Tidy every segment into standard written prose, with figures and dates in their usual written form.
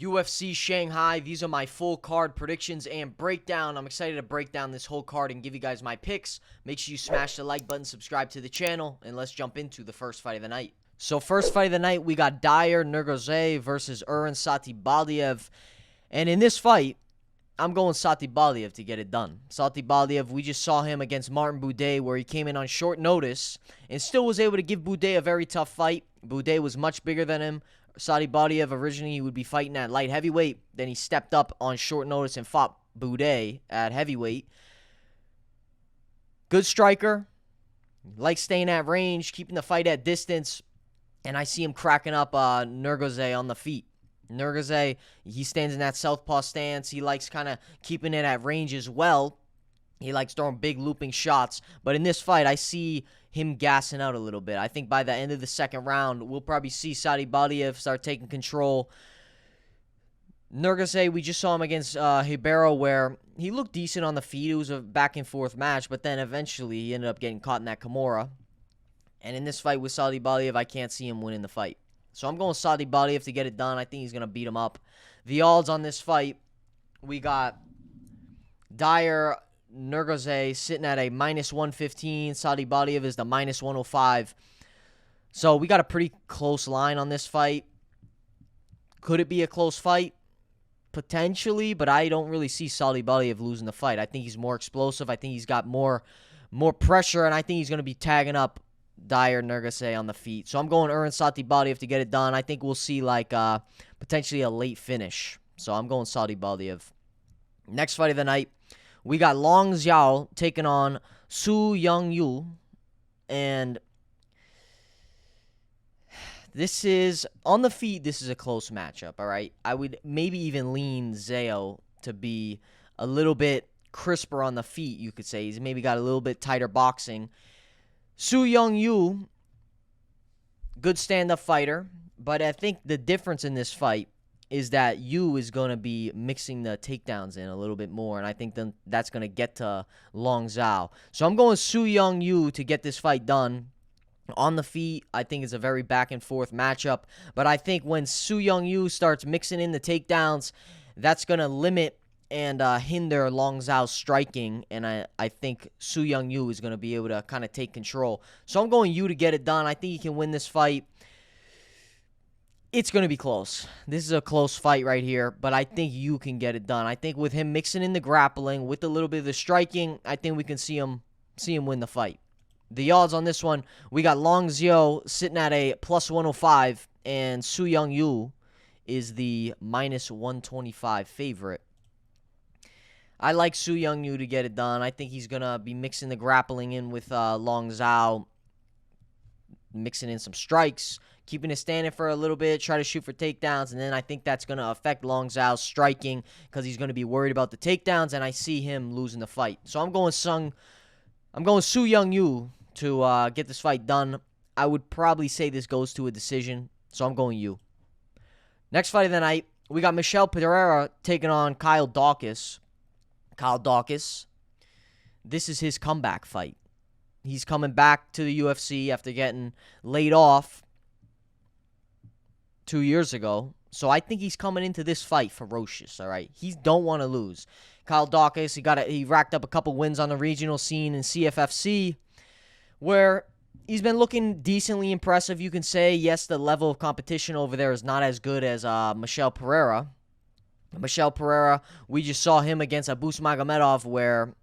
UFC Shanghai. These are my full card predictions and breakdown. I'm excited to break down this whole card and give you guys my picks. Make sure you smash the like button, subscribe to the channel, and let's jump into the first fight of the night. So first fight of the night, we got Nurgozhay versus Satybaldiev. And in this fight, I'm going Satybaldiev to get it done. Satybaldiev, we just saw him against Martin Buday where he came in on short notice and still was able to give Buday a very tough fight. Buday was much bigger than him. Satybaldiev, originally he would be fighting at light heavyweight. Then he stepped up on short notice and fought Buday at heavyweight. Good striker. Likes staying at range, keeping the fight at distance. And I see him cracking up Nurgozhay on the feet. Nurgozhay, he stands in that southpaw stance. He likes kind of keeping it at range as well. He likes throwing big looping shots. But in this fight, I see him gassing out a little bit. I think by the end of the second round, we'll probably see Satybaldiev start taking control. Nurgozhay, we just saw him against Hubbard where he looked decent on the feet. It was a back-and-forth match, but then eventually he ended up getting caught in that Kimura. And in this fight with Satybaldiev, I can't see him winning the fight. So I'm going Satybaldiev to get it done. I think he's going to beat him up. The odds on this fight, we got Nurgozhay sitting at a -115. Satybaldiev is the -105. So we got a pretty close line on this fight. Could it be a close fight? Potentially, but I don't really see Satybaldiev losing the fight. I think he's more explosive. I think he's got more pressure, and I think he's going to be tagging up Nurgozhay on the feet. So I'm going Satybaldiev to get it done. I think we'll see like potentially a late finish. So I'm going Satybaldiev. Next fight of the night, we got Xiao taking on Yu. And this is, on the feet, this is a close matchup, all right? I would maybe even lean Xiao to be a little bit crisper on the feet, you could say. He's maybe got a little bit tighter boxing. Yu, good stand-up fighter, but I think the difference in this fight is that Yu is going to be mixing the takedowns in a little bit more, and I think then that's going to get to Xiao. So I'm going Yu to get this fight done. On the feet, I think it's a very back-and-forth matchup, but I think when Yu starts mixing in the takedowns, that's going to limit and hinder Xiao's striking, and I think Yu is going to be able to kind of take control. So I'm going Yu to get it done. I think he can win this fight. It's going to be close. This is a close fight right here, but I think Yu can get it done. I think with him mixing in the grappling, with a little bit of the striking, I think we can see him win the fight. The odds on this one, we got Xiao sitting at a +105, and Yu is the -125 favorite. I like Yu to get it done. I think he's going to be mixing the grappling in with Xiao, mixing in some strikes, keeping it standing for a little bit, try to shoot for takedowns, and then I think that's going to affect Xiao's striking because he's going to be worried about the takedowns, and I see him losing the fight. So I'm going Yu to get this fight done. I would probably say this goes to a decision, so I'm going Yu. Next fight of the night, we got Pereira taking on Daukaus. Daukaus, this is his comeback fight. He's coming back to the UFC after getting laid off 2 years ago. So I think he's coming into this fight ferocious, all right? He don't want to lose. Daukaus, he racked up a couple wins on the regional scene in CFFC where he's been looking decently impressive, you can say. Yes, the level of competition over there is not as good as Pereira. Pereira, we just saw him against Abus Magomedov where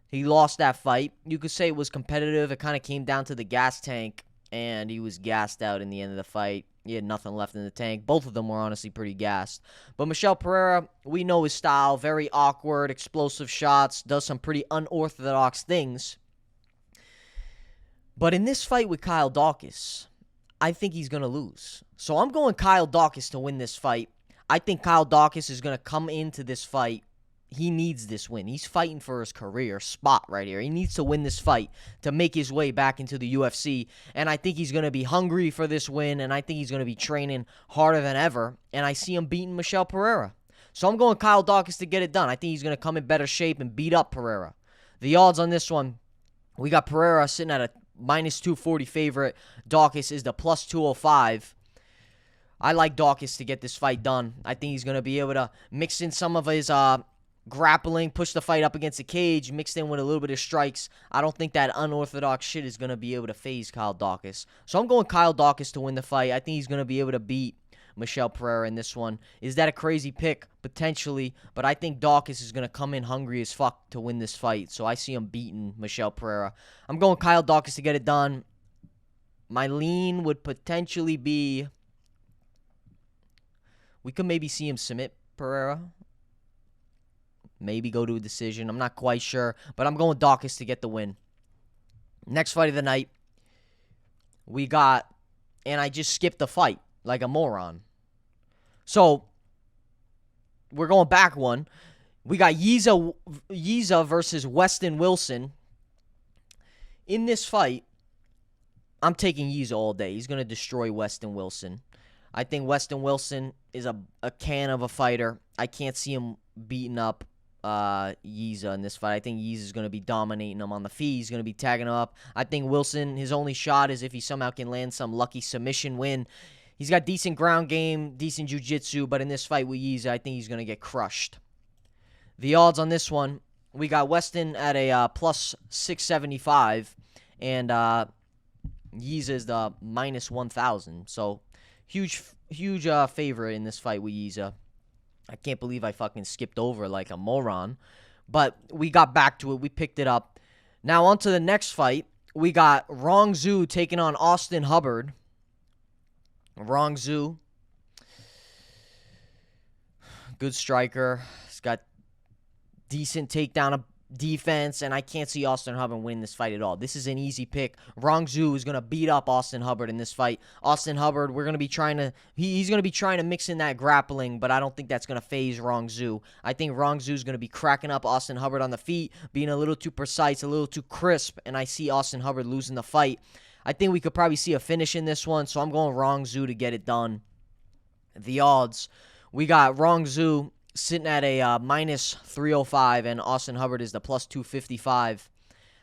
he lost that fight. You could say it was competitive. It kind of came down to the gas tank, and he was gassed out in the end of the fight. He had nothing left in the tank. Both of them were honestly pretty gassed. But Pereira, we know his style. Very awkward, explosive shots, does some pretty unorthodox things. But in this fight with Daukaus, I think he's going to lose. So I'm going Daukaus to win this fight. I think Daukaus is going to come into this fight. He needs this win. He's fighting for his career spot right here. He needs to win this fight to make his way back into the UFC. And I think he's going to be hungry for this win. And I think he's going to be training harder than ever. And I see him beating Pereira. So I'm going Daukaus to get it done. I think he's going to come in better shape and beat up Pereira. The odds on this one, we got Pereira sitting at a -240 favorite. Daukaus is the +205. I like Daukaus to get this fight done. I think he's going to be able to mix in some of his grappling, push the fight up against the cage, mixed in with a little bit of strikes. I don't think that unorthodox shit is going to be able to phase Kyle Daukaus. So I'm going Kyle Daukaus to win the fight. I think he's going to be able to beat Michel Pereira in this one. Is that a crazy pick? Potentially. But I think Daukaus is going to come in hungry as fuck to win this fight. So I see him beating Michel Pereira. I'm going Kyle Daukaus to get it done. My lean would potentially be... We could maybe see him submit Pereira. Maybe go to a decision. I'm not quite sure. But I'm going Daukaus to get the win. Next fight of the night. We got... And I just skipped the fight like a moron. So, we're going back one. We got Yizha versus Weston Wilson. In this fight, I'm taking Yizha all day. He's going to destroy Weston Wilson. I think Weston Wilson is a can of a fighter. I can't see him beating up Yizha in this fight. I think Yizha is going to be dominating him on the feet. He's going to be tagging him up. I think Wilson, his only shot is if he somehow can land some lucky submission win. He's got decent ground game, decent jiu-jitsu, but in this fight with Yizha, I think he's going to get crushed. The odds on this one, we got Weston at a plus 675, and Yizha is the minus 1,000. So, huge favorite in this fight with Yizha. I can't believe I fucking skipped over like a moron. But we got back to it. We picked it up. Now, on to the next fight. We got Rongzhu taking on Austin Hubbard. Rongzhu, good striker. He's got decent takedown defense, and I can't see Austin Hubbard winning this fight at all. This is an easy pick. Rongzhu is going to beat up Austin Hubbard in this fight. Austin Hubbard, we're going to be trying to... He's going to be trying to mix in that grappling, but I don't think that's going to phase Rongzhu. I think Rongzhu is going to be cracking up Austin Hubbard on the feet, being a little too precise, a little too crisp, and I see Austin Hubbard losing the fight. I think we could probably see a finish in this one, so I'm going Rongzhu to get it done. The odds, we got Rongzhu sitting at a minus 305, and Austin Hubbard is the plus 255.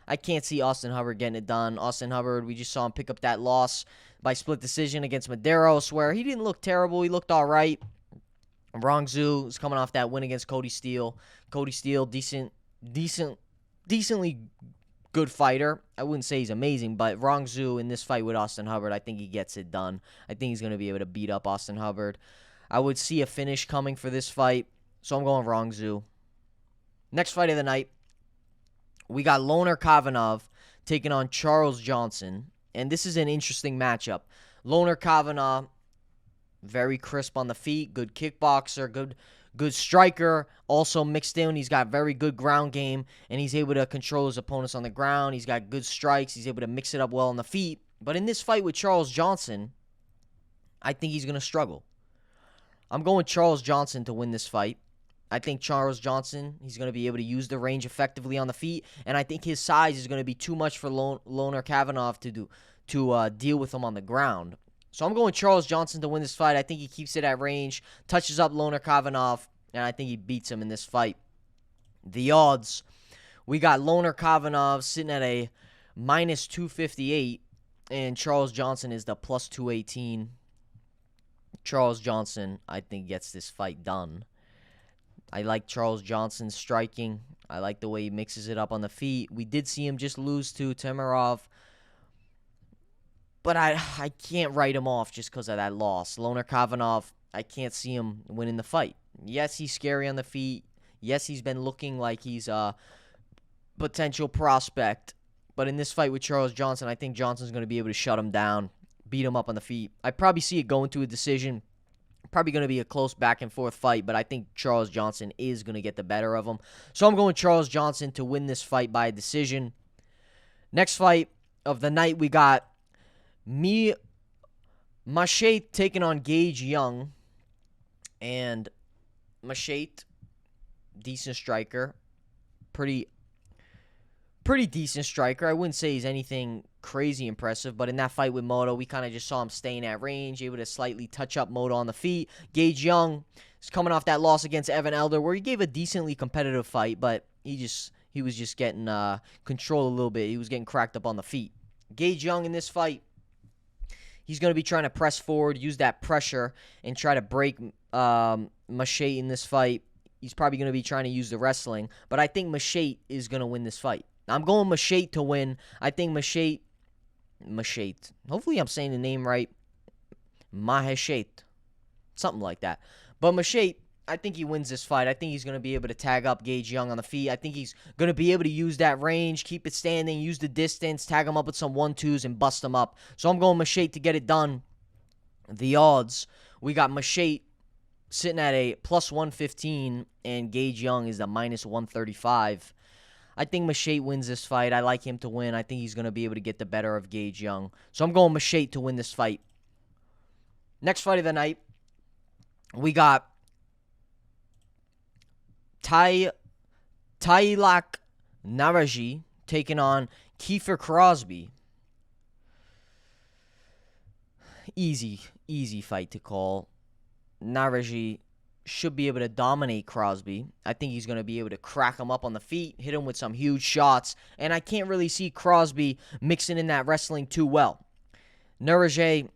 I can't see Austin Hubbard getting it done. Austin Hubbard, we just saw him pick up that loss by split decision against Medeiros, where he didn't look terrible. He looked all right. Rongzhu is coming off that win against Cody Steele. Cody Steele, decently good fighter. I wouldn't say he's amazing, but Rongzhu in this fight with Austin Hubbard, I think he gets it done. I think he's going to be able to beat up Austin Hubbard. I would see a finish coming for this fight, so I'm going Rongzhu. Next fight of the night, we got L.Kavanagh taking on Charles Johnson, and this is an interesting matchup. L.Kavanagh, very crisp on the feet, good kickboxer, good striker, also mixed in. He's got very good ground game, and he's able to control his opponents on the ground. He's got good strikes. He's able to mix it up well on the feet. But in this fight with Charles Johnson, I think he's going to struggle. I'm going Charles Johnson to win this fight. I think Charles Johnson, he's going to be able to use the range effectively on the feet, and I think his size is going to be too much for L.Kavanagh to deal with him on the ground. So I'm going Charles Johnson to win this fight. I think he keeps it at range, touches up L.Kavanagh, and I think he beats him in this fight. The odds, we got L.Kavanagh sitting at a minus 258, and Charles Johnson is the plus 218. Charles Johnson, I think, gets this fight done. I like Charles Johnson's striking. I like the way he mixes it up on the feet. We did see him just lose to Temirov, but I can't write him off just because of that loss. L.Kavanagh, I can't see him winning the fight. Yes, he's scary on the feet. Yes, he's been looking like he's a potential prospect. But in this fight with Charles Johnson, I think Johnson's going to be able to shut him down, beat him up on the feet. I probably see it going to a decision. Probably going to be a close back-and-forth fight, but I think Charles Johnson is going to get the better of him. So I'm going Charles Johnson to win this fight by a decision. Next fight of the night, we got Maheshate taking on Gage Young. And Maheshate, decent striker. Pretty decent striker. I wouldn't say he's anything crazy impressive, but in that fight with Moto, we kind of just saw him staying at range, able to slightly touch up Moto on the feet. Gage Young is coming off that loss against Evan Elder, where he gave a decently competitive fight, but he was just getting control a little bit. He was getting cracked up on the feet. Gage Young in this fight, He's going to be trying to press forward, use that pressure, and try to break Maheshate in this fight. He's probably going to be trying to use the wrestling. But I think Maheshate is going to win this fight. I'm going Maheshate to win. I think Maheshate. Hopefully I'm saying the name right. Maheshate. Something like that. But Maheshate, I think he wins this fight. I think he's going to be able to tag up Gage Young on the feet. I think he's going to be able to use that range, keep it standing, use the distance, tag him up with some 1-2s, and bust him up. So I'm going Maheshate to get it done. The odds, we got Maheshate sitting at a plus 115, and Gage Young is the minus 135. I think Maheshate wins this fight. I like him to win. I think he's going to be able to get the better of Gage Young. So I'm going Maheshate to win this fight. Next fight of the night, we got Nueraji taking on Crosbie. Easy fight to call. Nueraji should be able to dominate Crosbie. I think he's going to be able to crack him up on the feet, hit him with some huge shots, and I can't really see Crosbie mixing in that wrestling too well. Nurgozhay,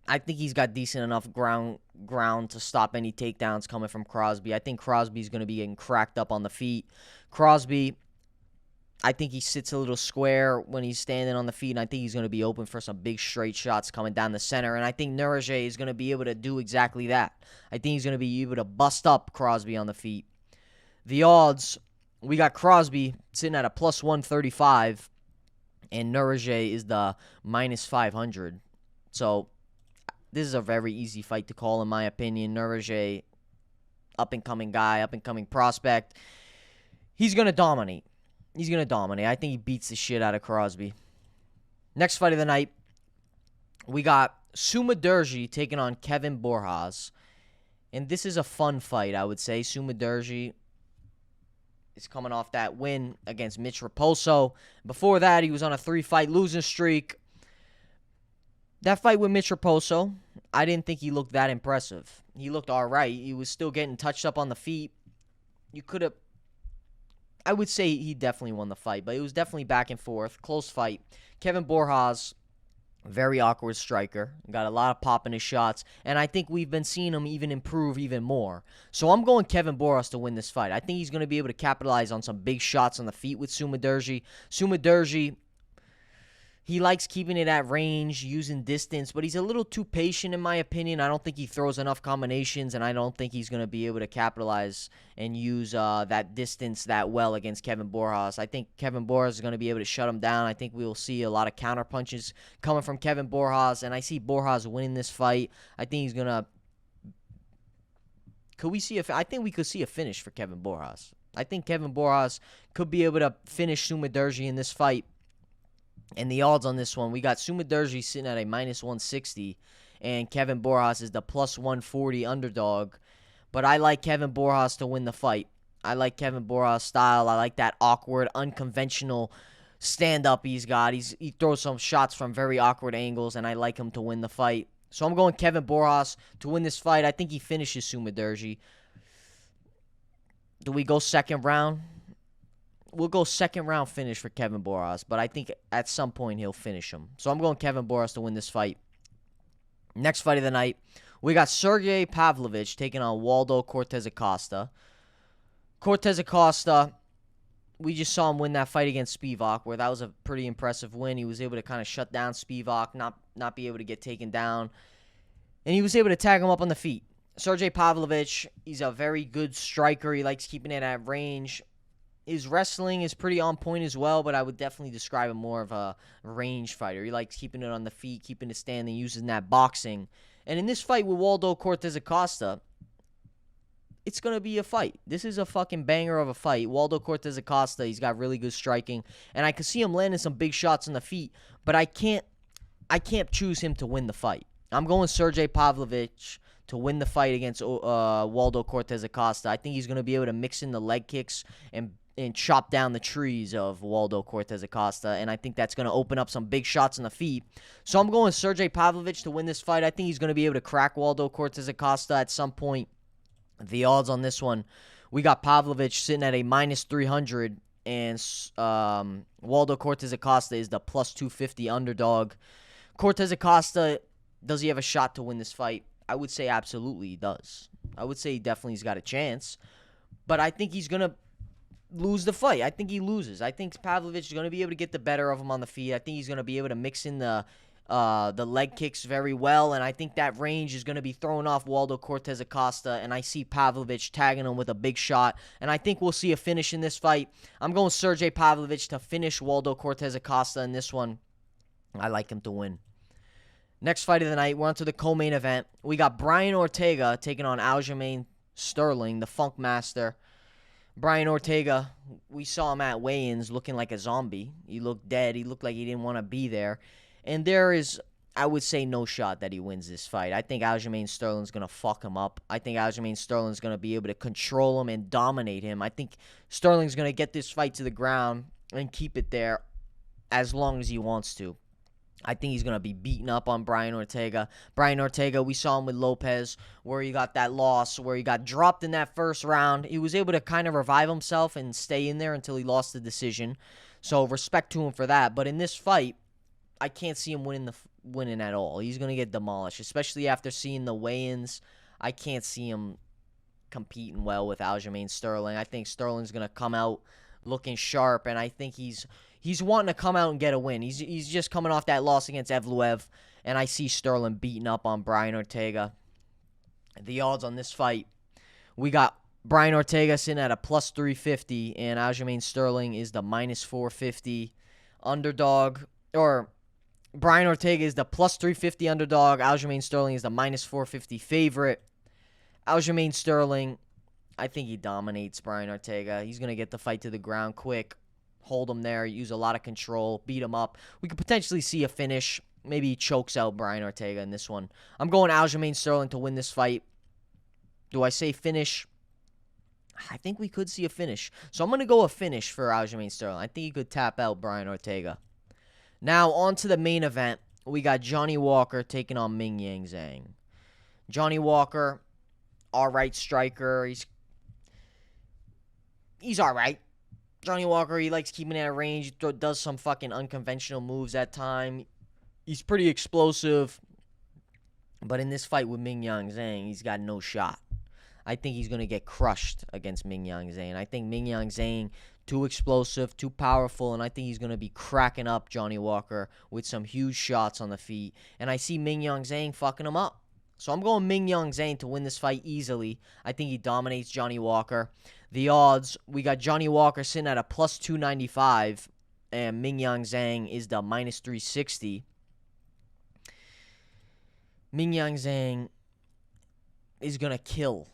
I think he's got decent enough ground to stop any takedowns coming from Crosbie. I think Crosby's going to be getting cracked up on the feet. Crosbie, I think he sits a little square when he's standing on the feet, and I think he's going to be open for some big straight shots coming down the center, and I think Nurgozhay is going to be able to do exactly that. I think he's going to be able to bust up Crosbie on the feet. The odds, we got Crosbie sitting at a plus 135, and Nurgozhay is the minus 500. So this is a very easy fight to call, in my opinion. Nurgozhay, up-and-coming guy, up-and-coming prospect. He's going to dominate. I think he beats the shit out of Crosbie. Next fight of the night, we got Sumudaerji taking on Kevin Borjas. And this is a fun fight, I would say. Sumudaerji is coming off that win against Mitch Raposo. Before that, he was on a 3-fight losing streak. That fight with Mitch Raposo, I didn't think he looked that impressive. He looked all right. He was still getting touched up on the feet. I would say he definitely won the fight, but it was definitely back and forth. Close fight. Kevin Borjas, very awkward striker. Got a lot of pop in his shots, and I think we've been seeing him even improve even more. So I'm going Kevin Borjas to win this fight. I think he's going to be able to capitalize on some big shots on the feet with Sumudaerji. Sumudaerji, he likes keeping it at range, using distance, but he's a little too patient in my opinion. I don't think he throws enough combinations, and I don't think he's going to be able to capitalize and use that distance that well against Kevin Borjas. I think Kevin Borjas is going to be able to shut him down. I think we will see a lot of counter punches coming from Kevin Borjas, and I see Borjas winning this fight. I think he's going to... I think we could see a finish for Kevin Borjas. I think Kevin Borjas could be able to finish Sumudaerji in this fight. And the odds on this one, we got Sumudaerji sitting at a minus 160, and Kevin Borjas is the plus 140 underdog. But I like Kevin Borjas to win the fight. I like Kevin Borjas' style. I like that awkward, unconventional stand-up he's got. He throws some shots from very awkward angles, and I like him to win the fight. So I'm going Kevin Borjas to win this fight. I think he finishes Sumudaerji. Do we go second round? We'll go second round finish for Kevin Borjas, but I think at some point he'll finish him. So I'm going Kevin Borjas to win this fight. Next fight of the night, we got Sergey Pavlovich taking on Waldo Cortez Acosta. Cortez Acosta, we just saw him win that fight against Spivak, where that was a pretty impressive win. He was able to kind of shut down Spivak, not be able to get taken down, and he was able to tag him up on the feet. Sergey Pavlovich, he's a very good striker. He likes keeping it at range. His wrestling is pretty on point as well, but I would definitely describe him more of a range fighter. He likes keeping it on the feet, keeping it standing, using that boxing. And in this fight with Waldo Cortez Acosta, it's going to be a fight. This is a fucking banger of a fight. Waldo Cortez Acosta, he's got really good striking, and I could see him landing some big shots on the feet, but I can't choose him to win the fight. I'm going Sergey Pavlovich to win the fight against Waldo Cortez Acosta. I think he's going to be able to mix in the leg kicks and chop down the trees of Waldo Cortez Acosta, and I think that's going to open up some big shots in the feet. So I'm going Sergey Pavlovich to win this fight. I think he's going to be able to crack Waldo Cortez Acosta at some point. The odds on this one, we got Pavlovich sitting at a minus 300, and Waldo Cortez Acosta is the plus 250 underdog. Cortez Acosta, does he have a shot to win this fight? I would say absolutely he does. I would say he definitely's got a chance. But I think he's going to lose the fight. I think he loses. I think Pavlovich is going to be able to get the better of him on the feet. I think he's going to be able to mix in the leg kicks very well, and I think that range is going to be throwing off Waldo Cortez Acosta, and I see Pavlovich tagging him with a big shot, and I think we'll see a finish in this fight. I'm going Sergey Pavlovich to finish Waldo Cortez Acosta in this one. I like him to win. Next fight of the night, we're on to the co-main event. We got Brian Ortega taking on Aljamain Sterling, the Funk Master. Brian Ortega, we saw him at weigh-ins looking like a zombie. He looked dead. He looked like he didn't want to be there. And there is, I would say, no shot that he wins this fight. I think Aljamain Sterling's going to fuck him up. I think Aljamain Sterling's going to be able to control him and dominate him. I think Sterling's going to get this fight to the ground and keep it there as long as he wants to. I think he's going to be beaten up on Brian Ortega. Brian Ortega, we saw him with Lopez, where he got that loss, where he got dropped in that first round. He was able to kind of revive himself and stay in there until he lost the decision. So respect to him for that. But in this fight, I can't see him winning at all. He's going to get demolished, especially after seeing the weigh-ins. I can't see him competing well with Aljamain Sterling. I think Sterling's going to come out looking sharp, and I think he's wanting to come out and get a win. He's just coming off that loss against Evloev, and I see Sterling beating up on Brian Ortega. The odds on this fight, we got Brian Ortega sitting at a plus 350, and Aljamain Sterling is the minus 450 underdog. Or Brian Ortega is the plus 350 underdog. Aljamain Sterling is the minus 450 favorite. Aljamain Sterling, I think he dominates Brian Ortega. He's going to get the fight to the ground quick, hold him there, use a lot of control, beat him up. We could potentially see a finish. Maybe he chokes out Brian Ortega in this one. I'm going Aljamain Sterling to win this fight. Do I say finish? I think we could see a finish. So I'm going to go a finish for Aljamain Sterling. I think he could tap out Brian Ortega. Now, on to the main event. We got Johnny Walker taking on Mingyang Zhang. Johnny Walker, all-right striker. He's all right. Johnny Walker, he likes keeping at range. He does some fucking unconventional moves at time. He's pretty explosive. But in this fight with Mingyang Zhang, he's got no shot. I think he's going to get crushed against Mingyang Zhang. I think Mingyang Zhang, too explosive, too powerful, and I think he's going to be cracking up Johnny Walker with some huge shots on the feet. And I see Mingyang Zhang fucking him up. So I'm going Mingyang Zhang to win this fight easily. I think he dominates Johnny Walker. The odds, we got Johnny Walker sitting at a plus 295, and Mingyang Zhang is the minus 360. Mingyang Zhang is going to kill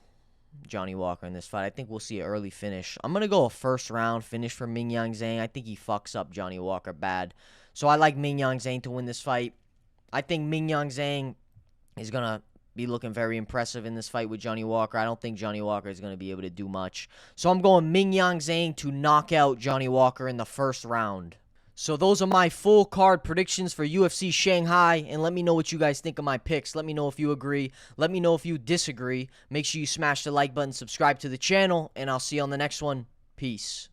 Johnny Walker in this fight. I think we'll see an early finish. I'm going to go a first round finish for Mingyang Zhang. I think he fucks up Johnny Walker bad. So I like Mingyang Zhang to win this fight. I think Mingyang Zhang is going to be looking very impressive in this fight with Johnny Walker. I don't think Johnny Walker is going to be able to do much. So I'm going Mingyang Zhang to knock out Johnny Walker in the first round. So those are my full card predictions for UFC Shanghai, and let me know what you guys think of my picks. Let me know if you agree. Let me know if you disagree. Make sure you smash the like button, subscribe to the channel, and I'll see you on the next one. Peace.